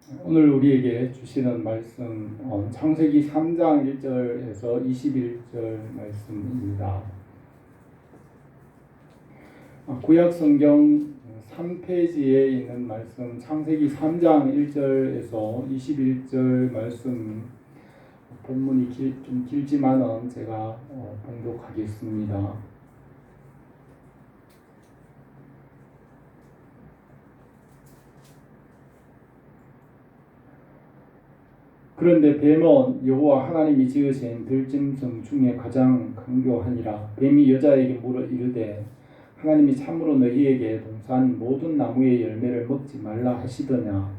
오늘 우리에게 주시는 말씀 창세기 3장 1절에서 21절 말씀입니다. 구약 성경 3페이지에 있는 말씀 창세기 3장 1절에서 21절 말씀 본문이 좀 길지만은 제가 봉독하겠습니다. 그런데 뱀은 여호와 하나님이 지으신 들짐승 중에 가장 강교하니라. 뱀이 여자에게 물어 이르되 하나님이 참으로 너희에게 동산 모든 나무의 열매를 먹지 말라 하시더냐.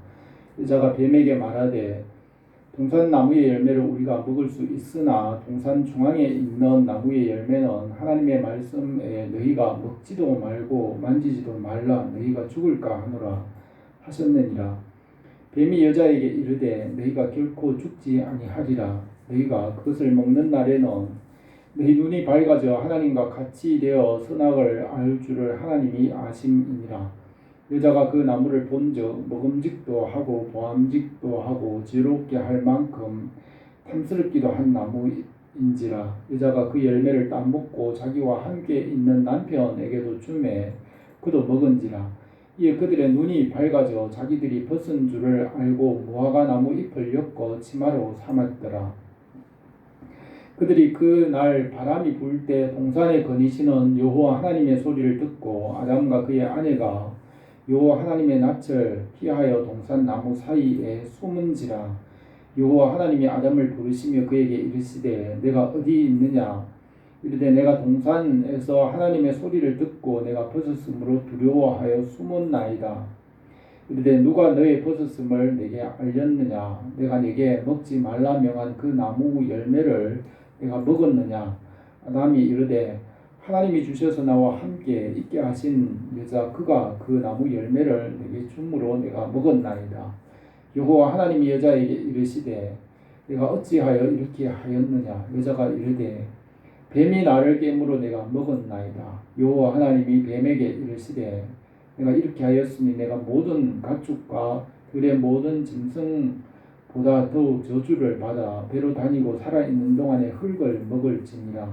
여자가 뱀에게 말하되 동산 나무의 열매를 우리가 먹을 수 있으나 동산 중앙에 있는 나무의 열매는 하나님의 말씀에 너희가 먹지도 말고 만지지도 말라 너희가 죽을까 하노라 하셨느니라. 뱀이 여자에게 이르되 너희가 결코 죽지 아니하리라. 너희가 그것을 먹는 날에는 너희 눈이 밝아져 하나님과 같이 되어 선악을 알 줄을 하나님이 아심이니라. 여자가 그 나무를 본즉 먹음직도 하고 보암직도 하고 지혜롭게 할 만큼 탐스럽기도 한 나무인지라. 여자가 그 열매를 따먹고 자기와 함께 있는 남편에게도 주매 그도 먹은지라. 이에 그들의 눈이 밝아져 자기들이 벗은 줄을 알고 무화과 나무 잎을 엮어 치마로 삼았더라. 그들이 그 날 바람이 불 때 동산에 거니시는 여호와 하나님의 소리를 듣고 아담과 그의 아내가 여호와 하나님의 낯을 피하여 동산 나무 사이에 숨은지라. 여호와 하나님이 아담을 부르시며 그에게 이르시되 내가 어디 있느냐. 이르되 내가 동산에서 하나님의 소리를 듣고 내가 벗었으므로 두려워하여 숨었나이다. 이르되 누가 너의 벗었음을 내게 알렸느냐. 내가 네게 먹지 말라 명한 그 나무 열매를 내가 먹었느냐. 아담이 이르되 하나님이 주셔서 나와 함께 있게 하신 여자 그가 그 나무 열매를 내게 줌으로 내가 먹었나이다. 여호와 하나님이 여자에게 이르시되 내가 어찌하여 이렇게 하였느냐. 여자가 이르되 뱀이 나를 깨물어 내가 먹었나이다. 여호와 하나님이 뱀에게 이르시되 내가 이렇게 하였으니 내가 모든 가축과 들의 모든 짐승보다 더욱 저주를 받아 배로 다니고 살아있는 동안에 흙을 먹을지니라.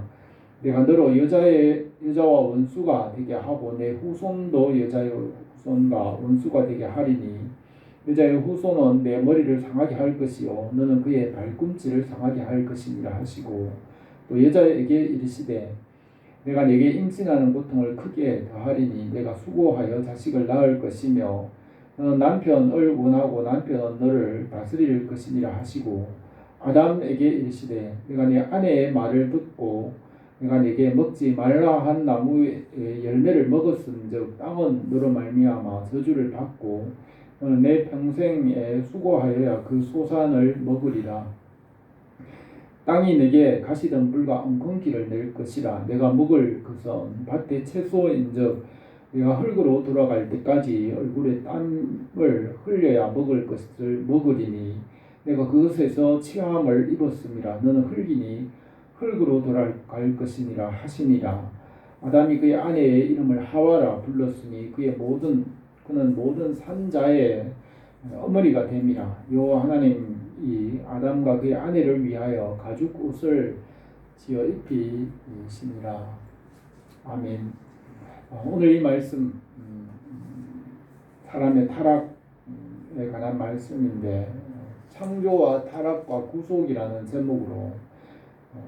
내가 너로 여자와 원수가 되게 하고 내 후손도 여자의 후손과 원수가 되게 하리니 여자의 후손은 내 머리를 상하게 할 것이요 너는 그의 발꿈치를 상하게 할 것이니라 하시고 또 여자에게 이르시되 내가 네게 임신하는 고통을 크게 더하리니 내가 수고하여 자식을 낳을 것이며 너는 남편을 원하고 남편은 너를 다스릴 것이니라 하시고 아담에게 이르시되 내가 네 아내의 말을 듣고 내가 네게 먹지 말라 한 나무의 열매를 먹었은즉 땅은 너로 말미암아 저주를 받고 너는 내 평생에 수고하여야 그 소산을 먹으리라. 땅이 내게 가시덤불과 엉겅퀴를 낼 것이라. 내가 먹을 것은 밭의 채소인즉 내가 흙으로 돌아갈 때까지 얼굴에 땀을 흘려야 먹을 것을 먹으리니 내가 그것에서 치함을 입었음이라. 너는 흙이니 흙으로 돌아갈 것이니라 하시니라. 아담이 그의 아내의 이름을 하와라 불렀으니 그는 모든 산자의 어머니가 됨이라. 여호와 하나님이 아담과 그의 아내를 위하여 가죽 옷을 지어 입히시니라. 아멘. 오늘 이 말씀 사람의 타락에 관한 말씀인데 창조와 타락과 구속이라는 제목으로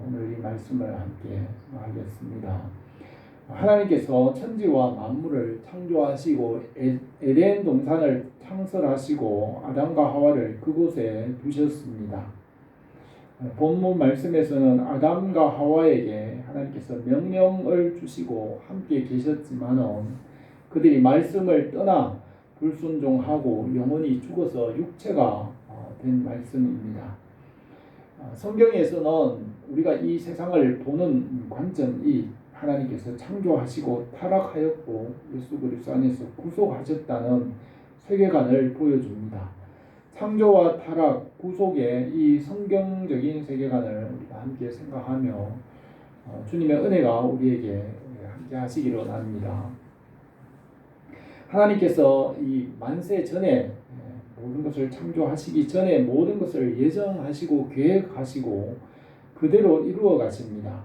오늘 이 말씀을 함께 하겠습니다. 하나님께서 천지와 만물을 창조하시고 에덴 동산을 창설하시고 아담과 하와를 그곳에 두셨습니다. 본문 말씀에서는 아담과 하와에게 하나님께서 명령을 주시고 함께 계셨지만 그들이 말씀을 떠나 불순종하고 영혼이 죽어서 육체가 된 말씀입니다. 성경에서는 우리가 이 세상을 보는 관점이 하나님께서 창조하시고 타락하였고 예수 그리스도 안에서 구속하셨다는 세계관을 보여줍니다. 창조와 타락, 구속의 이 성경적인 세계관을 우리가 함께 생각하며 주님의 은혜가 우리에게 함께 하시기를 원합니다. 하나님께서 이 만세 전에 모든 것을 창조하시기 전에 모든 것을 예정하시고 계획하시고 그대로 이루어 가십니다.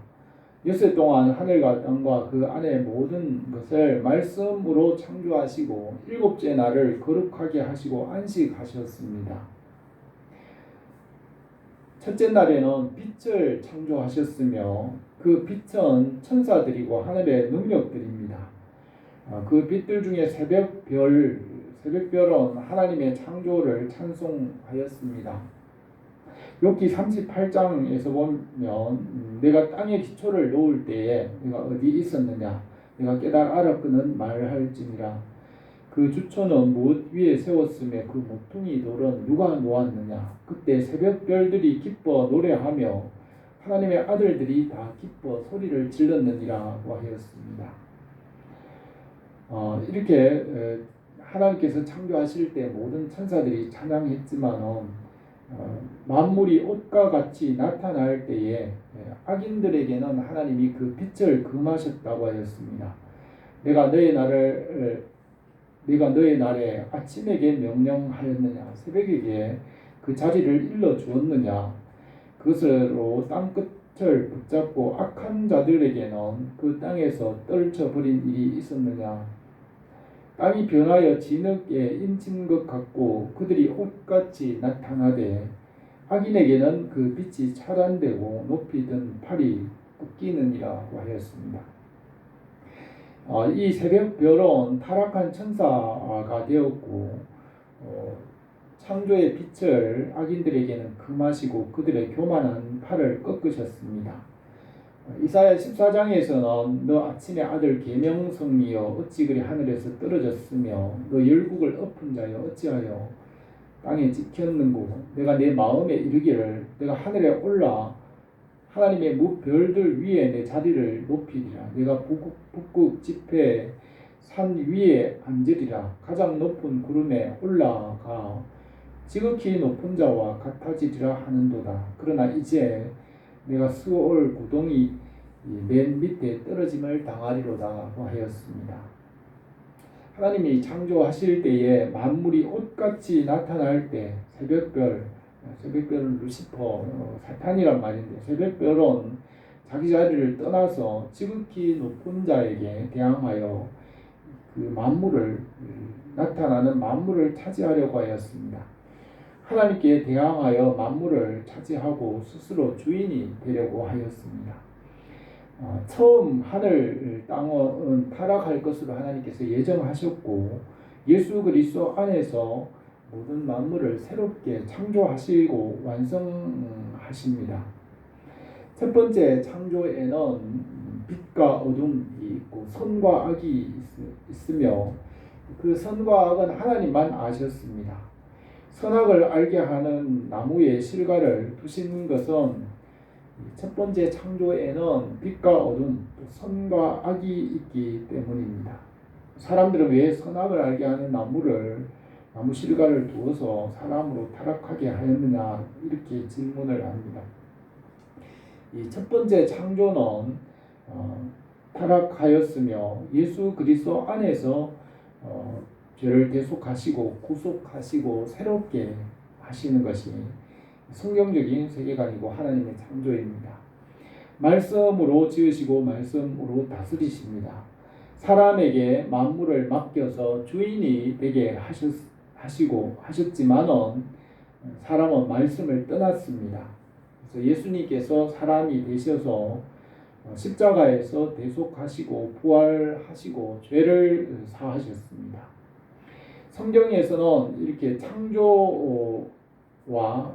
6일 동안 하늘과 땅과 그 안에 모든 것을 말씀으로 창조하시고 7째 날을 거룩하게 하시고 안식하셨습니다. 첫째 날에는 빛을 창조하셨으며 그 빛은 천사들이고 하늘의 능력들입니다. 그 빛들 중에 새벽별은 하나님의 창조를 찬송하였습니다. 욥기 38장에서 보면 내가 땅에 기초를 놓을 때에 내가 어디 있었느냐 내가 알았거든 말할지니라. 그 주초는 무엇 위에 세웠으며 그 모퉁이 돌은 누가 놓았느냐. 그때 새벽별들이 기뻐 노래하며 하나님의 아들들이 다 기뻐 소리를 질렀느니라고 하였습니다. 이렇게 하나님께서 창조하실 때 모든 천사들이 찬양했지만은 만물이 옷과 같이 나타날 때에 악인들에게는 하나님이 그 빛을 금하셨다고 하였습니다. 내가 너의 날에 아침에게 명령하였느냐 새벽에게 그 자리를 일러 주었느냐. 그것으로 땅끝을 붙잡고 악한 자들에게는 그 땅에서 떨쳐버린 일이 있었느냐. 땅이 변하여 진흙에 인친 것 같고 그들이 옷같이 나타나되 악인에게는 그 빛이 차단되고 높이 든 팔이 꺾이느니라고 하였습니다. 이 새벽별은 타락한 천사가 되었고 창조의 빛을 악인들에게는 금하시고 그들의 교만한 팔을 꺾으셨습니다. 이사야 14장에서는 너 아침의 아들 계명성이여 어찌 그리 하늘에서 떨어졌으며 너 열국을 엎은 자여 어찌하여 땅에 찍혔는고. 내가 내 마음에 이르기를 내가 하늘에 올라 하나님의 무별들 위에 내 자리를 높이리라. 내가 북극 지폐 산 위에 앉으리라. 가장 높은 구름에 올라가 지극히 높은 자와 같아지리라 하는도다. 그러나 이제 내가 스올 구덩이 맨 밑에 떨어짐을 당하리로다고 하였습니다. 하나님이 창조하실 때에 만물이 옷같이 나타날 때 새벽별은 루시퍼 사탄이란 말인데 새벽별은 자기 자리를 떠나서 지극히 높은 자에게 대항하여 그 만물을 나타나는 만물을 차지하려고 하였습니다. 하나님께 대항하여 만물을 차지하고 스스로 주인이 되려고 하였습니다. 처음 하늘 땅은 타락할 것으로 하나님께서 예정하셨고 예수 그리스도 안에서 모든 만물을 새롭게 창조하시고 완성하십니다. 첫 번째 창조에는 빛과 어둠이 있고 선과 악이 있으며 그 선과 악은 하나님만 아셨습니다. 선악을 알게 하는 나무의 실과를 두신 것은 첫 번째 창조에는 빛과 어둠, 선과 악이 있기 때문입니다. 사람들은 왜 선악을 알게 하는 나무 실과를 두어서 사람으로 타락하게 하였느냐 이렇게 질문을 합니다. 이 첫 번째 창조는 타락하였으며 예수 그리스도 안에서 죄를 대속하시고 구속하시고 새롭게 하시는 것이 성경적인 세계관이고 하나님의 창조입니다. 말씀으로 지으시고 말씀으로 다스리십니다. 사람에게 만물을 맡겨서 주인이 되게 하셨지만은 사람은 말씀을 떠났습니다. 그래서 예수님께서 사람이 되셔서 십자가에서 대속하시고 부활하시고 죄를 사하셨습니다. 성경에서는 이렇게 창조와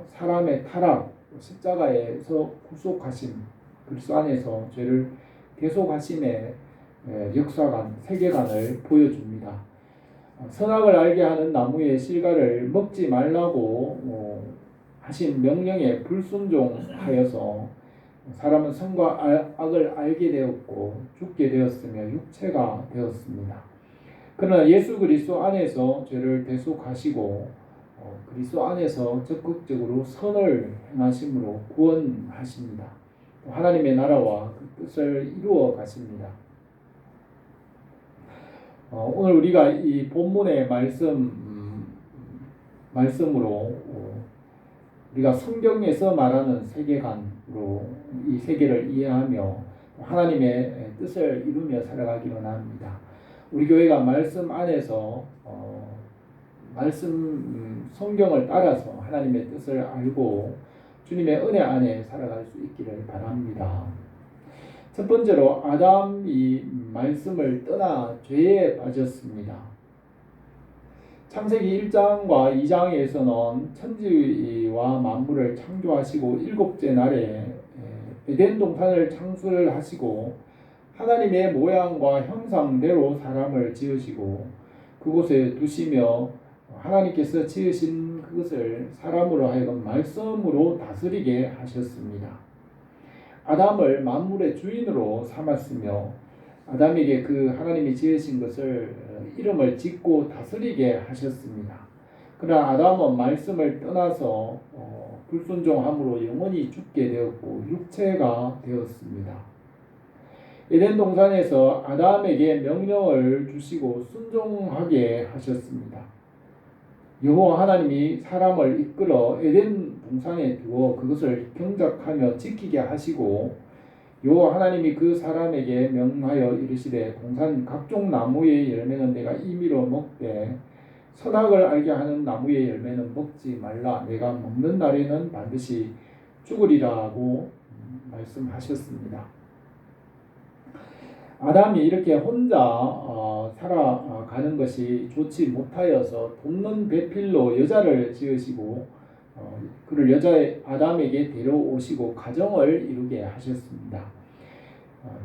사람의 타락, 십자가에서 구속하심, 그리스도 안에서 죄를 대속하심의 역사관, 세계관을 보여줍니다. 선악을 알게 하는 나무의 실과를 먹지 말라고 하신 명령에 불순종하여서 사람은 선과 악을 알게 되었고 죽게 되었으며 육체가 되었습니다. 그러나 예수 그리스도 안에서 죄를 대속하시고 그리스도 안에서 적극적으로 선을 행하심으로 구원하십니다. 하나님의 나라와 그 뜻을 이루어 가십니다. 오늘 우리가 이 본문의 말씀 말씀으로 우리가 성경에서 말하는 세계관으로 이 세계를 이해하며 하나님의 뜻을 이루며 살아가기를 합니다. 우리 교회가 말씀 안에서 말씀 성경을 따라서 하나님의 뜻을 알고 주님의 은혜 안에 살아갈 수 있기를 바랍니다. 첫 번째로 아담이 말씀을 떠나 죄에 빠졌습니다. 창세기 1장과 2장에서는 천지와 만물을 창조하시고 일곱째 날에 에덴 동산을 창설하시고 하나님의 모양과 형상대로 사람을 지으시고 그곳에 두시며 하나님께서 지으신 그것을 사람으로 하여금 말씀으로 다스리게 하셨습니다. 아담을 만물의 주인으로 삼았으며 아담에게 그 하나님이 지으신 것을 이름을 짓고 다스리게 하셨습니다. 그러나 아담은 말씀을 떠나서 불순종함으로 영원히 죽게 되었고 육체가 되었습니다. 에덴 동산에서 아담에게 명령을 주시고 순종하게 하셨습니다. 여호와 하나님이 사람을 이끌어 에덴 동산에 두어 그것을 경작하며 지키게 하시고 여호와 하나님이 그 사람에게 명하여 이르시되 동산 각종 나무의 열매는 내가 임의로 먹되 선악을 알게 하는 나무의 열매는 먹지 말라. 내가 먹는 날에는 반드시 죽으리라고 말씀하셨습니다. 아담이 이렇게 혼자 살아가는 것이 좋지 못하여서 돕는 배필로 여자를 지으시고 그를 아담에게 데려오시고 가정을 이루게 하셨습니다.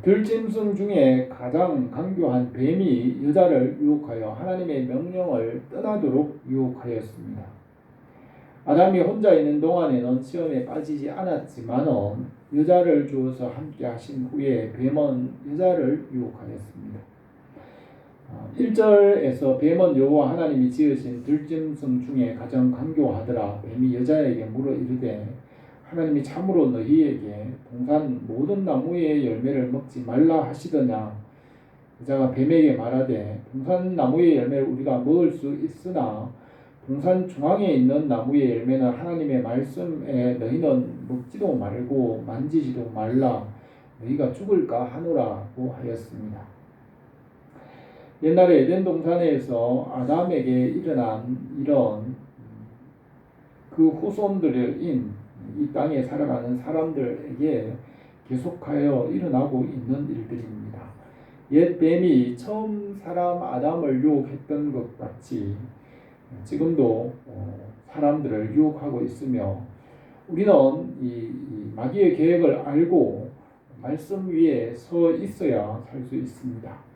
들짐승 중에 가장 강교한 뱀이 여자를 유혹하여 하나님의 명령을 떠나도록 유혹하였습니다. 아담이 혼자 있는 동안에는 시험에 빠지지 않았지만은 여자를 주어서 함께 하신 후에 뱀은 여자를 유혹하였습니다. 1절에서 뱀은 여호와 하나님이 지으신 들짐승 중에 가장 강교하더라. 뱀이 여자에게 물어 이르되 하나님이 참으로 너희에게 동산 모든 나무의 열매를 먹지 말라 하시더냐. 여자가 뱀에게 말하되 동산 나무의 열매를 우리가 먹을 수 있으나 동산 중앙에 있는 나무의 열매는 하나님의 말씀에 너희는 먹지도 말고 만지지도 말라. 너희가 죽을까 하노라고 하였습니다. 옛날에 에덴 동산에서 아담에게 일어난 이런 그 후손들인 이 땅에 살아가는 사람들에게 계속하여 일어나고 있는 일들입니다. 옛 뱀이 처음 사람 아담을 유혹했던 것 같이 지금도 사람들을 유혹하고 있으며 우리는 이 마귀의 계획을 알고 말씀 위에 서 있어야 살 수 있습니다.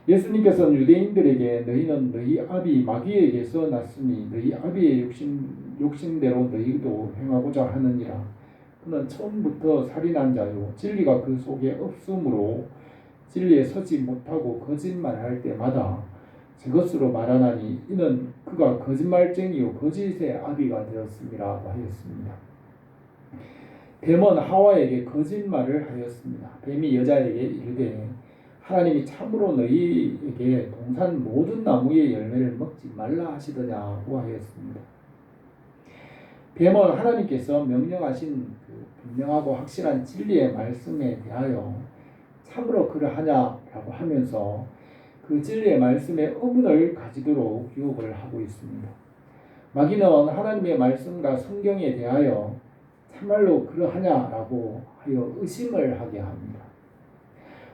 예수님께서는 유대인들에게 너희는 너희 아비 마귀에게서 났으니 너희 아비의 욕심대로 너희도 행하고자 하느니라. 그는 처음부터 살인한 자요 진리가 그 속에 없으므로 진리에 서지 못하고 거짓말할 때마다 제 것으로 말하나니 이는 그가 거짓말쟁이요 거짓의 아비가 되었음이라고 하였습니다. 뱀은 하와에게 거짓말을 하였습니다. 뱀이 여자에게 이르되 하나님이 참으로 너희에게 동산 모든 나무의 열매를 먹지 말라 하시더냐고 하였습니다. 뱀은 하나님께서 명령하신 그 분명하고 확실한 진리의 말씀에 대하여 참으로 그러하냐라고 하면서 그 진리의 말씀에 의문을 가지도록 유혹을 하고 있습니다. 마귀는 하나님의 말씀과 성경에 대하여 참말로 그러하냐라고 하여 의심을 하게 합니다.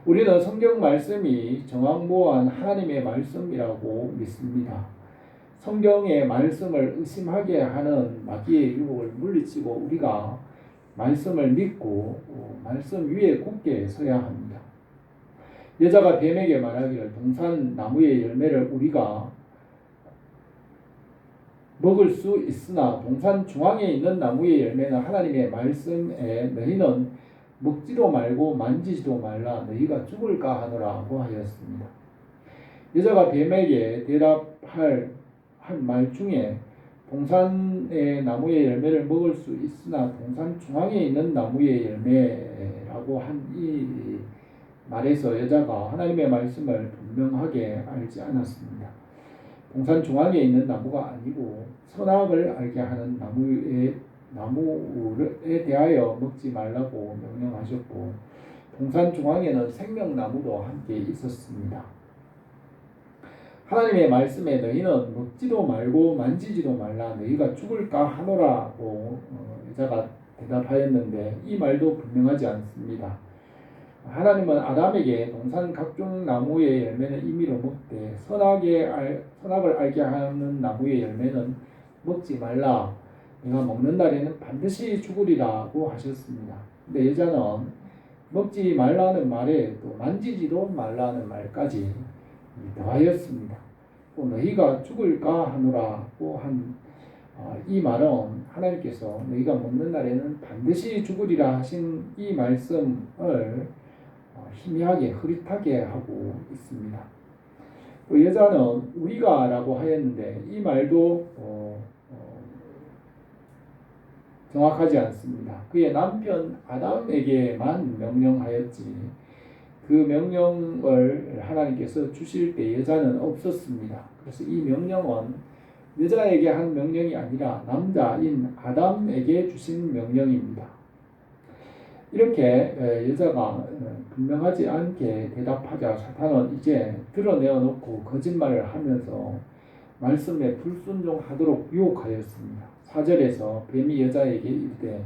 우리는 성경 말씀이 정확무한 하나님의 말씀이라고 믿습니다. 성경의 말씀을 의심하게 하는 마귀의 유혹을 물리치고 우리가 말씀을 믿고 말씀 위에 굳게 서야 합니다. 여자가 뱀에게 말하기를 동산 나무의 열매를 우리가 먹을 수 있으나 동산 중앙에 있는 나무의 열매는 하나님의 말씀에 너희는 먹지도 말고 만지지도 말라 너희가 죽을까 하노라고 하였습니다. 여자가 뱀에게 대답할 한 말 중에 동산의 나무의 열매를 먹을 수 있으나 동산 중앙에 있는 나무의 열매라고 한 이 말에서 여자가 하나님의 말씀을 분명하게 알지 않았습니다. 동산 중앙에 있는 나무가 아니고 선악을 알게 하는 나무에 대하여 먹지 말라고 명령하셨고, 동산 중앙에는 생명나무도 함께 있었습니다. 하나님의 말씀에 너희는 먹지도 말고 만지지도 말라 너희가 죽을까 하노라고 여자가 대답하였는데, 이 말도 분명하지 않습니다. 하나님은 아담에게 동산 각종 나무의 열매는 임의로 먹되 선악을 알게 하는 나무의 열매는 먹지 말라, 내가 먹는 날에는 반드시 죽으리라고 하셨습니다. 근데 여자는 먹지 말라는 말에 또 만지지도 말라는 말까지 더하였습니다. 또 너희가 죽을까 하노라고 한 이 말은 하나님께서 너희가 먹는 날에는 반드시 죽으리라 하신 이 말씀을 희미하게 흐릿하게 하고 있습니다. 또 여자는 우리가 라고 하였는데, 이 말도 정확하지 않습니다. 그의 남편 아담에게만 명령하였지, 그 명령을 하나님께서 주실 때 여자는 없었습니다. 그래서 이 명령은 여자에게 한 명령이 아니라 남자인 아담에게 주신 명령입니다. 이렇게 여자가 분명하지 않게 대답하자 사탄은 이제 드러내어 놓고 거짓말을 하면서 말씀에 불순종하도록 유혹하였습니다. 4절에서 뱀이 여자에게 이르되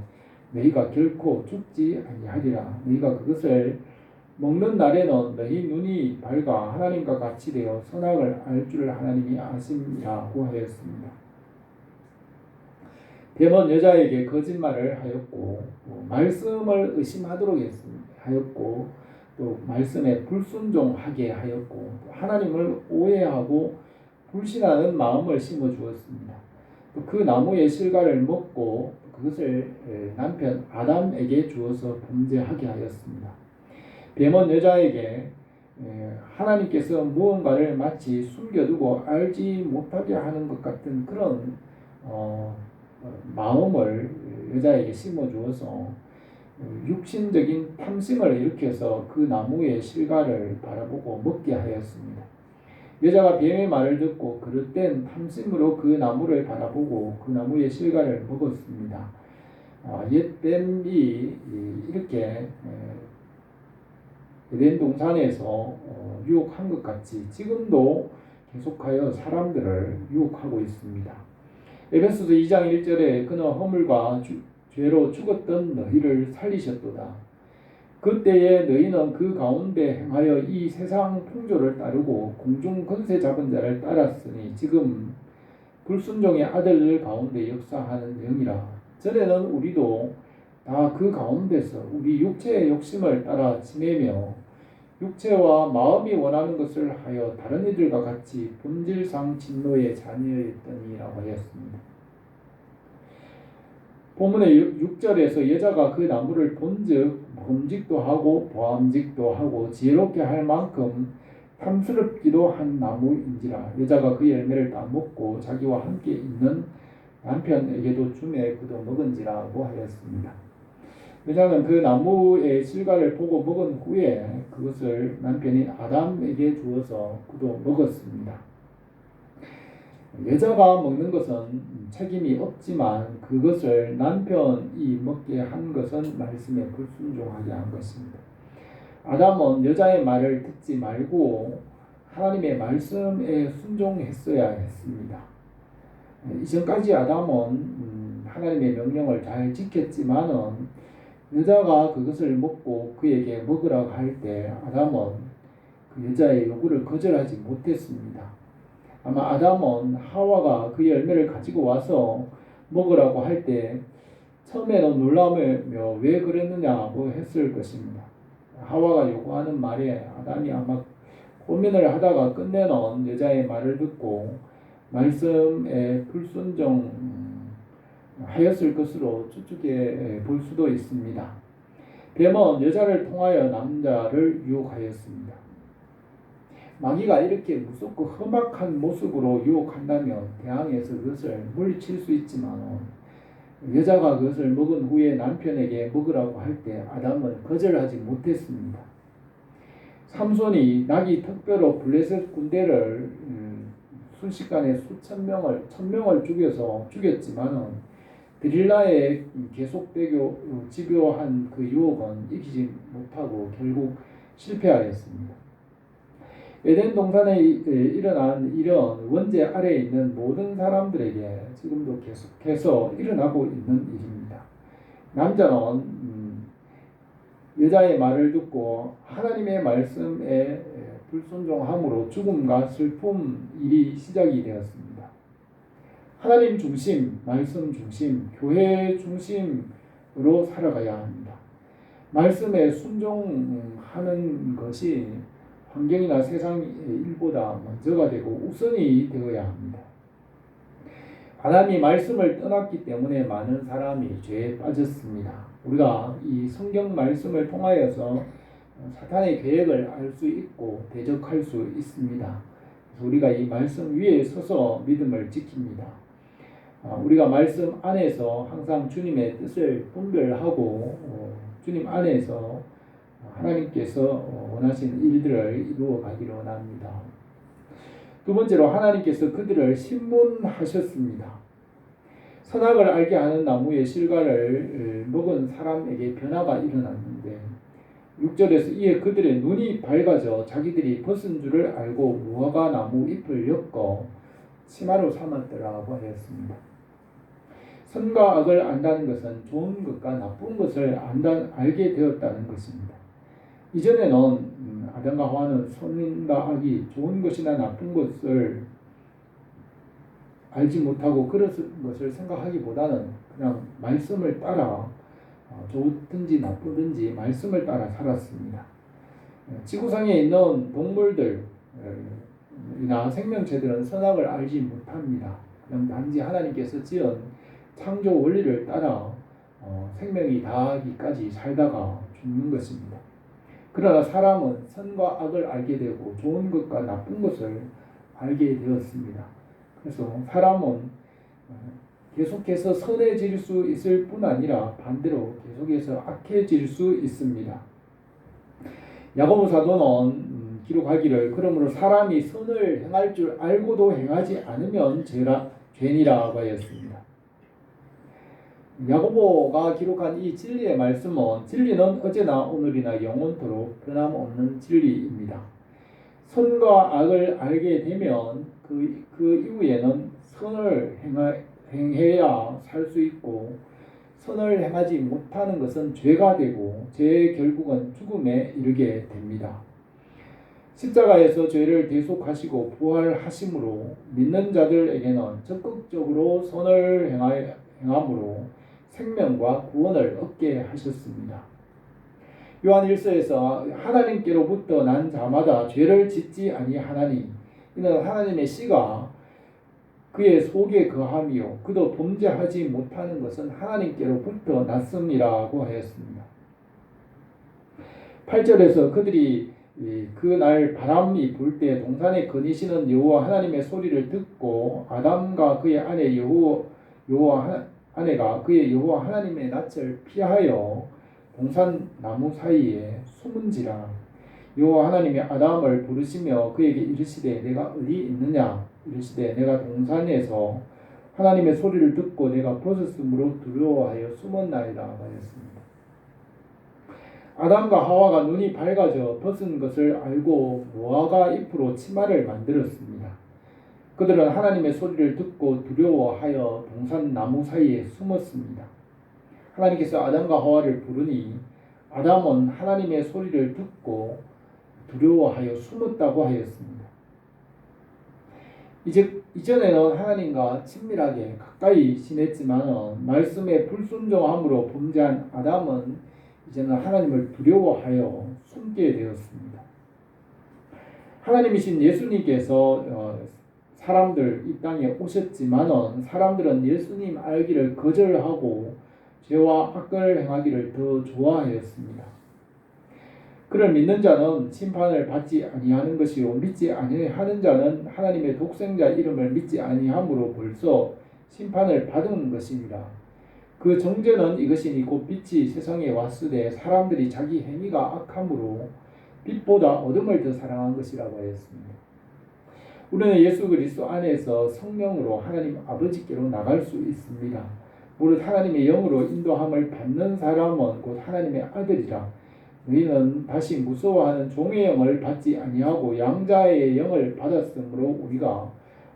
너희가 결코 죽지 아니하리라, 너희가 그것을 먹는 날에는 너희 눈이 밝아 하나님과 같이 되어 선악을 알 줄 하나님이 아심이라고 하였습니다. 뱀은 여자에게 거짓말을 하였고 말씀을 의심하도록 하였고 또 말씀에 불순종하게 하였고 하나님을 오해하고 불신하는 마음을 심어주었습니다. 또 그 나무의 실과를 먹고 그것을 남편 아담에게 주어서 범죄하게 하였습니다. 뱀은 여자에게 하나님께서 무언가를 마치 숨겨두고 알지 못하게 하는 것 같은 그런 마음을 여자에게 심어주어서 육신적인 탐심을 일으켜서 그 나무의 실과를 바라보고 먹게 하였습니다. 여자가 뱀의 말을 듣고 그릇된 탐심으로 그 나무를 바라보고 그 나무의 실과를 먹었습니다. 옛 뱀이 이렇게 에덴 동산에서 유혹한 것 같이 지금도 계속하여 사람들을 유혹하고 있습니다. 에베소서 2장 1절에 그는 허물과 죄로 죽었던 너희를 살리셨도다. 그때에 너희는 그 가운데 행하여 이 세상 풍조를 따르고 공중 권세 잡은 자를 따랐으니 지금 불순종의 아들 가운데 역사하는 영이라. 전에는 우리도 다 그 가운데서 우리 육체의 욕심을 따라 지내며 육체와 마음이 원하는 것을 하여 다른 이들과 같이 본질상 진노의 자녀였더니라고 하였습니다. 본문의 6절에서 여자가 그 나무를 본즉 먹음직도 하고 보암직도 하고 지혜롭게 할 만큼 탐스럽기도 한 나무인지라. 여자가 그 열매를 다 먹고 자기와 함께 있는 남편에게도 주매 그도 먹은지라고 하였습니다. 여자는 그 나무의 실과를 보고 먹은 후에 그것을 남편인 아담에게 주어서 그도 먹었습니다. 여자가 먹는 것은 책임이 없지만 그것을 남편이 먹게 한 것은 말씀에 불순종하게 한 것입니다. 아담은 여자의 말을 듣지 말고 하나님의 말씀에 순종했어야 했습니다. 이전까지 아담은 하나님의 명령을 잘 지켰지만은 여자가 그것을 먹고 그에게 먹으라고 할 때 아담은 그 여자의 요구를 거절하지 못했습니다. 아마 아담은 하와가 그 열매를 가지고 와서 먹으라고 할 때 처음에는 놀라며 왜 그랬느냐고 했을 것입니다. 하와가 요구하는 말에 아담이 아마 고민을 하다가 끝내는 여자의 말을 듣고 말씀에 불순종 하였을 것으로 추측해 볼 수도 있습니다. 뱀은 여자를 통하여 남자를 유혹하였습니다. 마귀가 이렇게 무섭고 험악한 모습으로 유혹한다면 대항해서 그것을 물리칠 수 있지만 여자가 그것을 먹은 후에 남편에게 먹으라고 할 때 아담은 거절하지 못했습니다. 삼손이 낙이 특별로 블레셋 군대를 순식간에 수천 명을, 1000명을 죽였지만은 드릴라의 계속되고 집요한 그 유혹은 이기지 못하고 결국 실패하였습니다. 에덴 동산에 일어난 일은 원죄 아래에 있는 모든 사람들에게 지금도 계속해서 일어나고 있는 일입니다. 남자는 여자의 말을 듣고 하나님의 말씀에 불순종함으로 죽음과 슬픔 일이 시작이 되었습니다. 하나님 중심, 말씀 중심, 교회 중심으로 살아가야 합니다. 말씀에 순종하는 것이 환경이나 세상 일보다 먼저가 되고 우선이 되어야 합니다. 아담이 말씀을 떠났기 때문에 많은 사람이 죄에 빠졌습니다. 우리가 이 성경 말씀을 통하여서 사탄의 계획을 알 수 있고 대적할 수 있습니다. 그래서 우리가 이 말씀 위에 서서 믿음을 지킵니다. 우리가 말씀 안에서 항상 주님의 뜻을 분별하고 주님 안에서 하나님께서 원하시는 일들을 이루어 가기를 원합니다. 두 번째로 하나님께서 그들을 신문하셨습니다. 선악을 알게 하는 나무의 실과를 먹은 사람에게 변화가 일어났는데 6절에서 이에 그들의 눈이 밝아져 자기들이 벗은 줄을 알고 무화과 나무 잎을 엮어 치마로 삼았더라고 하였습니다. 선과 악을 안다는 것은 좋은 것과 나쁜 것을 알게 되었다는 것입니다. 이전에는 아담과 하와는 선과 악이 좋은 것이나 나쁜 것을 알지 못하고 그런 것을 생각하기보다는 그냥 말씀을 따라 좋든지 나쁘든지 말씀을 따라 살았습니다. 지구상에 있는 동물들이나 생명체들은 선악을 알지 못합니다. 그냥 단지 하나님께서 지은 창조 원리를 따라 생명이 다하기까지 살다가 죽는 것입니다. 그러나 사람은 선과 악을 알게 되고 좋은 것과 나쁜 것을 알게 되었습니다. 그래서 사람은 계속해서 선해질 수 있을 뿐 아니라 반대로 계속해서 악해질 수 있습니다. 야고보 사도는 기록하기를 그러므로 사람이 선을 행할 줄 알고도 행하지 않으면 죄니라고 하였습니다. 야고보가 기록한 이 진리의 말씀은 진리는 어제나 오늘이나 영원토록 변함없는 진리입니다. 선과 악을 알게 되면 그 이후에는 선을 행해야 살 수 있고 선을 행하지 못하는 것은 죄가 되고 죄의 결국은 죽음에 이르게 됩니다. 십자가에서 죄를 대속하시고 부활하심으로 믿는 자들에게는 적극적으로 선을 행함으로 생명과 구원을 얻게 하셨습니다. 요한 1서에서 하나님께로부터 난 자마다 죄를 짓지 아니하나니 이는 하나님의 씨가 그의 속에 거함이요 그도 범죄하지 못하는 것은 하나님께로부터 났음이라고 하였습니다. 8절에서 그들이 그날 바람이 불 때 동산에 거니시는 여호와 하나님의 소리를 듣고 아담과 그의 아내 아내가 그의 여호와 하나님의 낯을 피하여 동산 나무 사이에 숨은지라. 여호와 하나님이 아담을 부르시며 그에게 이르시되 내가 어디 있느냐 이르시되 내가 동산에서 하나님의 소리를 듣고 내가 벗었으므로 두려워하여 숨었나이다 하였습니다. 아담과 하와가 눈이 밝아져 벗은 것을 알고 무화과 잎으로 치마를 만들었습니다. 그들은 하나님의 소리를 듣고 두려워하여 동산 나무 사이에 숨었습니다. 하나님께서 아담과 하와를 부르니 아담은 하나님의 소리를 듣고 두려워하여 숨었다고 하였습니다. 이전에는 하나님과 친밀하게 가까이 지냈지만 말씀에 불순종함으로 범죄한 아담은 이제는 하나님을 두려워하여 숨게 되었습니다. 하나님이신 예수님께서 사람들 이 땅에 오셨지만은 사람들은 예수님 알기를 거절하고 죄와 악을 행하기를 더 좋아하였습니다. 그를 믿는 자는 심판을 받지 아니하는 것이요 믿지 아니하는 자는 하나님의 독생자 이름을 믿지 아니함으로 벌써 심판을 받은 것입니다. 그 정죄는 이것이니 곧 빛이 세상에 왔으되 사람들이 자기 행위가 악함으로 빛보다 어둠을 더 사랑한 것이라고 하였습니다. 우리는 예수 그리스도 안에서 성령으로 하나님 아버지께로 나갈 수 있습니다. 무릇 하나님의 영으로 인도함을 받는 사람은 곧 하나님의 아들이라. 너희는 다시 무서워하는 종의 영을 받지 아니하고 양자의 영을 받았으므로 우리가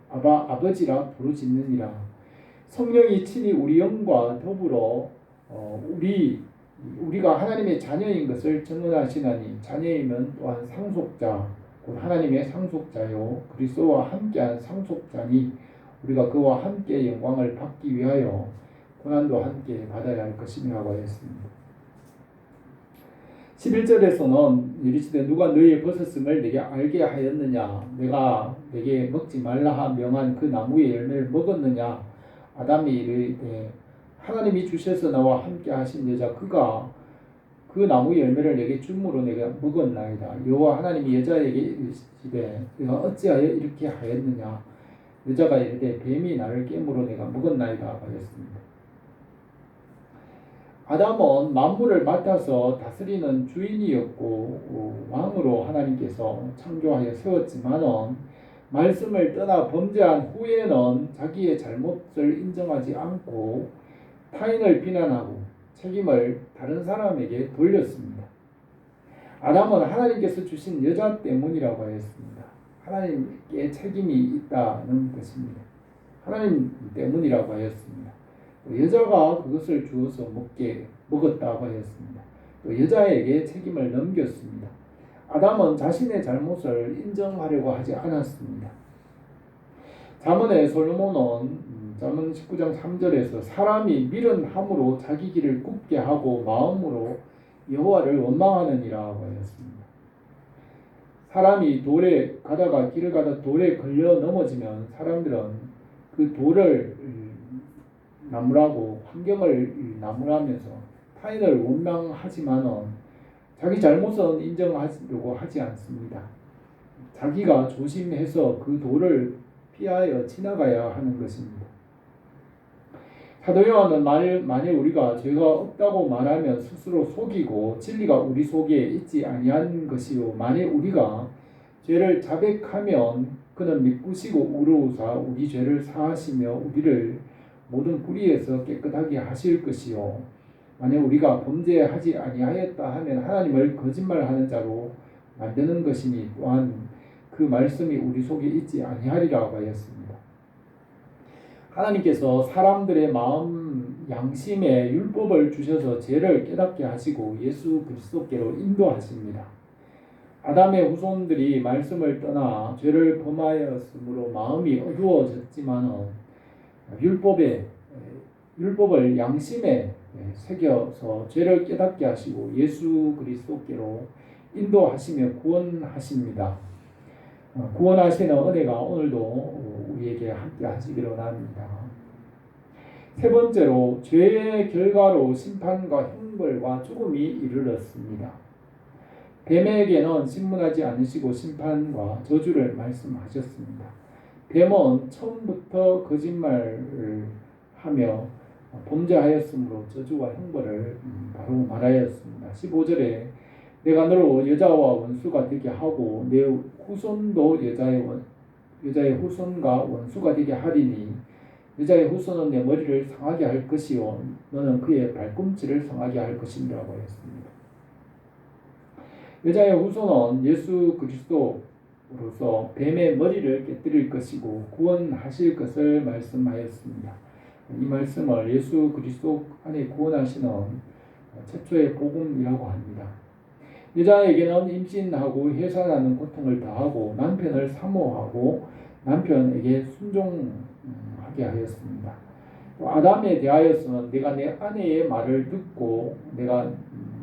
아바 아버지라 부르짖느니라. 성령이 친히 우리 영과 더불어 우리가 하나님의 자녀인 것을 증언하시나니 자녀이면 또한 상속자 곧 하나님의 상속자요 그리스도와 함께한 상속자니 우리가 그와 함께 영광을 받기 위하여 고난도 함께 받아야 할 것이라고 하였습니다. 11절에서는 이르시되 누가 너희의 벗었음을 내게 알게 하였느냐 내가 내게 먹지 말라 명한 그 나무의 열매를 먹었느냐 아담이 이르되 하나님이 주셔서 나와 함께 하신 여자 그가 그 나무의 열매를 내게 줌으로 내가 먹었나이다. 여호와 하나님이 여자에게 이르시되 내가 어찌하여 이렇게 하였느냐 여자가 이르되 뱀이 나를 깨물어 내가 먹었나이다 하였습니다. 아담은 만물을 맡아서 다스리는 주인이었고 왕으로 하나님께서 창조하여 세웠지만은 말씀을 떠나 범죄한 후에는 자기의 잘못을 인정하지 않고 타인을 비난하고 책임을 다른 사람에게 돌렸습니다. 아담은 하나님께서 주신 여자 때문이라고 하였습니다. 하나님께 책임이 있다는 것입니다. 하나님 때문이라고 하였습니다. 여자가 그것을 주어서 먹었다고 하였습니다. 또 여자에게 책임을 넘겼습니다. 아담은 자신의 잘못을 인정하려고 하지 않았습니다. 잠언의 솔로몬은 잠언 19장 3절에서 사람이 미련 함으로 자기 길을 굽게 하고 마음으로 여호와를 원망하느니라고 하였습니다. 사람이 돌에 가다가 길을 가다 돌에 걸려 넘어지면 사람들은 그 돌을 나무라고 환경을 나무라면서 타인을 원망하지만은 자기 잘못은 인정하려고 하지 않습니다. 자기가 조심해서 그 돌을 피하여 지나가야 하는 것입니다. 사도 요한은 만일 우리가 죄가 없다고 말하면 스스로 속이고 진리가 우리 속에 있지 아니한 것이요 만일 우리가 죄를 자백하면 그는 미쁘시고 의로우사 우리 죄를 사하시며 우리를 모든 불의에서 깨끗하게 하실 것이요 만일 우리가 범죄하지 아니하였다 하면 하나님을 거짓말하는 자로 만드는 것이니 또한 그 말씀이 우리 속에 있지 아니하리라고 하였습니다. 하나님께서 사람들의 마음 양심에 율법을 주셔서 죄를 깨닫게 하시고 예수 그리스도께로 인도하십니다. 아담의 후손들이 말씀을 떠나 죄를 범하였으므로 마음이 어두워졌지만 율법을 양심에 새겨서 죄를 깨닫게 하시고 예수 그리스도께로 인도하시며 구원하십니다. 구원하시는 은혜가 오늘도 우리에게 함께 하시기를 원합니다. 세 번째로 죄의 결과로 심판과 형벌과 죽음이 이르렀습니다. 뱀에게는 신문하지 않으시고 심판과 저주를 말씀하셨습니다. 뱀은 처음부터 거짓말을 하며 범죄하였으므로 저주와 형벌을 바로 말하였습니다. 15절에 내가 너로 여자와 원수가 되게 하고 내 후손도 여자의 후손과 원수가 되게 하리니 여자의 후손은 내 머리를 상하게 할 것이요 너는 그의 발꿈치를 상하게 할 것이라고 했습니다. 여자의 후손은 예수 그리스도로서 뱀의 머리를 깨뜨릴 것이고 구원하실 것을 말씀하였습니다. 이 말씀을 예수 그리스도 안에 구원하시는 최초의 복음이라고 합니다. 여자에게는 임신하고 해산하는 고통을 다하고 남편을 사모하고 남편에게 순종하게 하였습니다. 또 아담에 대하여서는 내가 내 아내의 말을 듣고 내가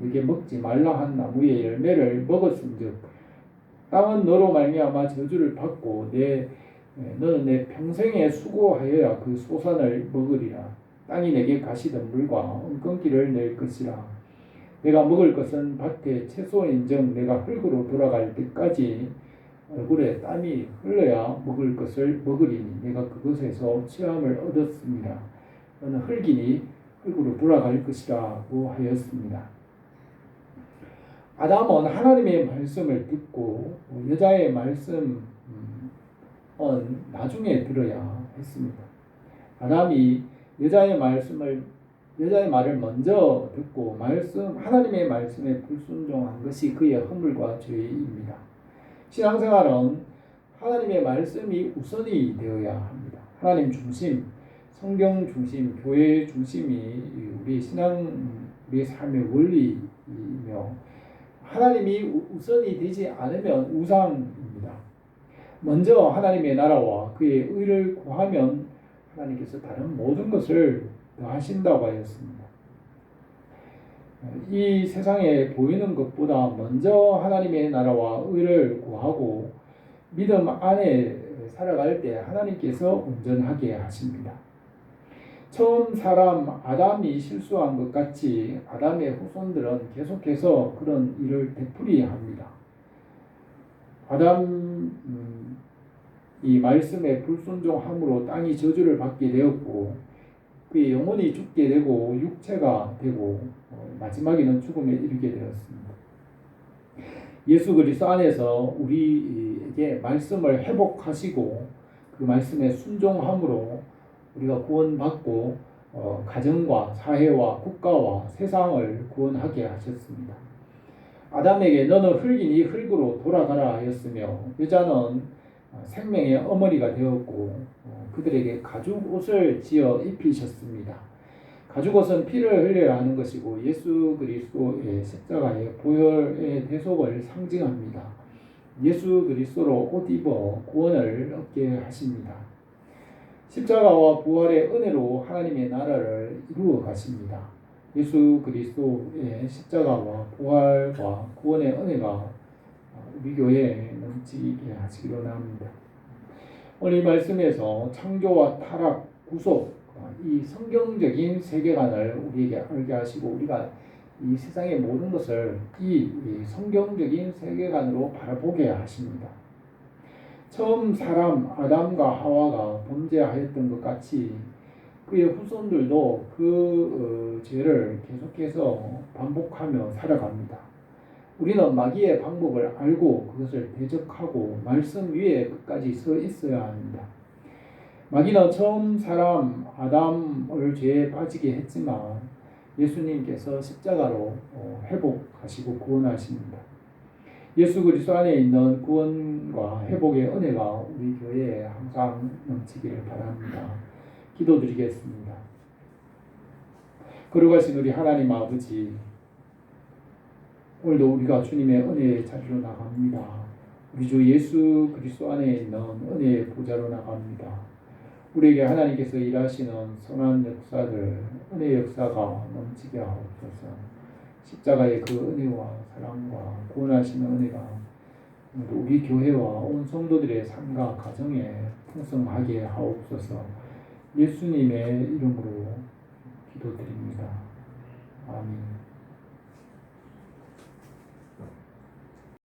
네게 먹지 말라 한 나무의 열매를 먹었은즉 땅은 너로 말미암아 저주를 받고 너는 내 평생에 수고하여야 그 소산을 먹으리라. 땅이 내게 가시던 물과 은근기를 낼 것이라. 내가 먹을 것은 밭의 채소인즉 내가 흙으로 돌아갈 때까지 얼굴에 땀이 흘러야 먹을 것을 먹으리니 내가 그것에서 취함을 얻었습니다. 너는 흙이니 흙으로 돌아갈 것이라고 하였습니다. 아담은 하나님의 말씀을 듣고 여자의 말씀과 나중에 들어야 했습니다. 아담이 여자의 말을 먼저 듣고 하나님의 말씀에 불순종한 것이 그의 허물과 죄입니다. 신앙생활은 하나님의 말씀이 우선이 되어야 합니다. 하나님 중심, 성경 중심, 교회 중심이 우리의 삶의 원리이며, 하나님이 우선이 되지 않으면 우상입니다. 먼저 하나님의 나라와 그의 의를 구하면 하나님께서 다른 모든 것을 더하신다고 하였습니다. 이 세상에 보이는 것보다 먼저 하나님의 나라와 의를 구하고 믿음 안에 살아갈 때 하나님께서 온전하게 하십니다. 처음 사람 아담이 실수한 것 같이 아담의 후손들은 계속해서 그런 일을 되풀이합니다. 이 말씀에 불순종함으로 땅이 저주를 받게 되었고, 그의 영혼이 죽게 되고 육체가 되고 마지막에는 죽음에 이르게 되었습니다. 예수 그리스도 안에서 우리에게 말씀을 회복하시고 그 말씀에 순종함으로 우리가 구원받고 가정과 사회와 국가와 세상을 구원하게 하셨습니다. 아담에게 너는 흙이니 흙으로 돌아가라 하였으며, 여자는 생명의 어머니가 되었고 그들에게 가죽 옷을 지어 입히셨습니다. 가죽 옷은 피를 흘려야 하는 것이고 예수 그리스도의 십자가의 보혈의 대속을 상징합니다. 예수 그리스도로 옷 입어 구원을 얻게 하십니다. 십자가와 부활의 은혜로 하나님의 나라를 이루어 가십니다. 예수 그리스도의 십자가와 부활과 구원의 은혜가 우리 교회에 넘치게 하시기로 합니다. 오늘 이 말씀에서 창조와 타락, 구속, 이 성경적인 세계관을 우리에게 알게 하시고 우리가 이 세상의 모든 것을 이 성경적인 세계관으로 바라보게 하십니다. 처음 사람 아담과 하와가 범죄하였던 것 같이 그의 후손들도 그 죄를 계속해서 반복하며 살아갑니다. 우리는 마귀의 방법을 알고 그것을 대적하고 말씀 위에 끝까지 서 있어야 합니다. 마귀는 처음 사람 아담을 죄에 빠지게 했지만 예수님께서 십자가로 회복하시고 구원하십니다. 예수 그리스도 안에 있는 구원과 회복의 은혜가 우리 교회에 항상 넘치기를 바랍니다. 기도드리겠습니다. 거룩하신 우리 하나님 아버지, 오늘도 우리가 주님의 은혜의 자리로 나갑니다. 우리 주 예수 그리스도 안에 있는 은혜의 보좌로 나갑니다. 우리에게 하나님께서 일하시는 선한 역사들, 은혜의 역사가 넘치게 하옵소서. 십자가의 그 은혜와 사랑과 구원하시는 은혜가 우리 교회와 온 성도들의 삶과 가정에 풍성하게 하옵소서. 예수님의 이름으로 기도드립니다. 아멘.